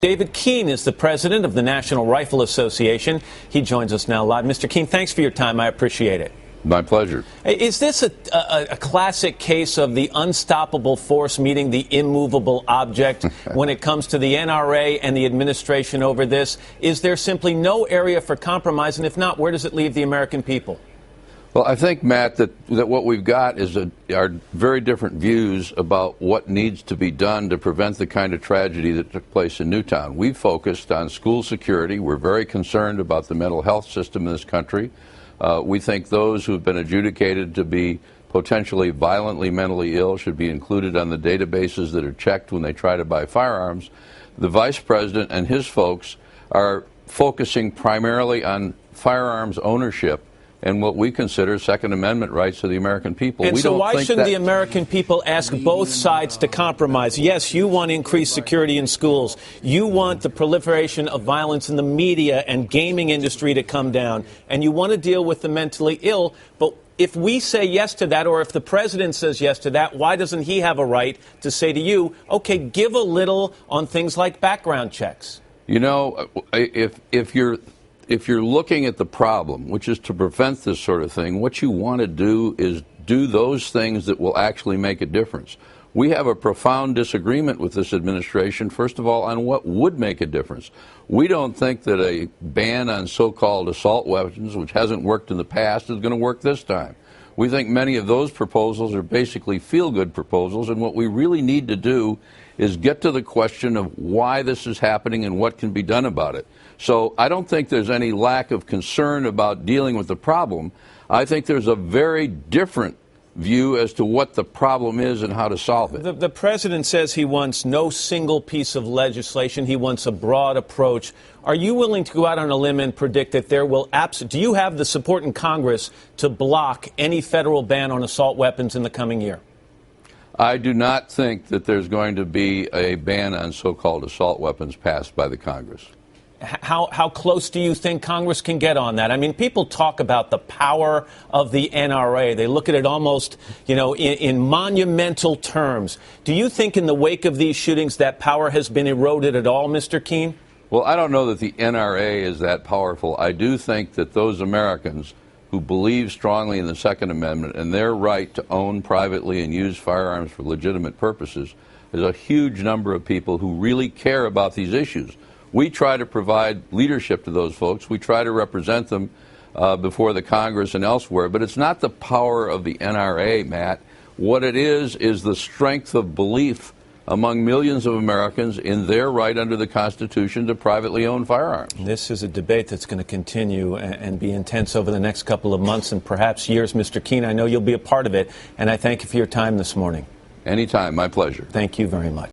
David Keene is the president of the National Rifle Association. He joins us now live. Mr. Keene, thanks for your time. I appreciate it. My pleasure. Is this a classic case of the unstoppable force meeting the immovable object when it comes to the NRA and the administration over this? Is there simply no area for compromise? And if not, where does it leave the American people? Well, I think, Matt, that what we've got is are very different views about what needs to be done to prevent the kind of tragedy that took place in Newtown. We focused on school security. We're very concerned about the mental health system in this country. We think those who have been adjudicated to be potentially violently mentally ill should be included on the databases that are checked when they try to buy firearms. The vice president and his folks are focusing primarily on firearms ownership and what we consider Second Amendment rights of the American people. And so why shouldn't the American people ask both sides to compromise? Yes, you want increased security in schools. You want the proliferation of violence in the media and gaming industry to come down. And you want to deal with the mentally ill. But if we say yes to that, or if the president says yes to that, why doesn't he have a right to say to you, okay, give a little on things like background checks? You know, if you're looking at the problem, which is to prevent this sort of thing, what you want to do is do those things that will actually make a difference. We have a profound disagreement with this administration, first of all, on what would make a difference. We don't think that a ban on so-called assault weapons, which hasn't worked in the past, is going to work this time. We think many of those proposals are basically feel-good proposals, and what we really need to do is get to the question of why this is happening and what can be done about it. So I don't think there's any lack of concern about dealing with the problem. I think there's a very different view as to what the problem is and how to solve it. The president says he wants no single piece of legislation. He wants a broad approach. Are you willing to go out on a limb and predict that there will do you have the support in Congress to block any federal ban on assault weapons in the coming year? I do not think that there's going to be a ban on so-called assault weapons passed by the Congress. How close do you think Congress can get on that? I mean, people talk about the power of the NRA. They look at it almost, you know, in monumental terms. Do you think in the wake of these shootings that power has been eroded at all, Mr. Keene? Well, I don't know that the NRA is that powerful. I do think that those Americans who believe strongly in the Second Amendment and their right to own privately and use firearms for legitimate purposes, there's a huge number of people who really care about these issues. We try to provide leadership to those folks. We try to represent them before the Congress and elsewhere. But it's not the power of the NRA, Matt. What it is the strength of belief among millions of Americans in their right under the Constitution to privately own firearms. This is a debate that's going to continue and be intense over the next couple of months and perhaps years, Mr. Keene. I know you'll be a part of it, and I thank you for your time this morning. Anytime. My pleasure. Thank you very much.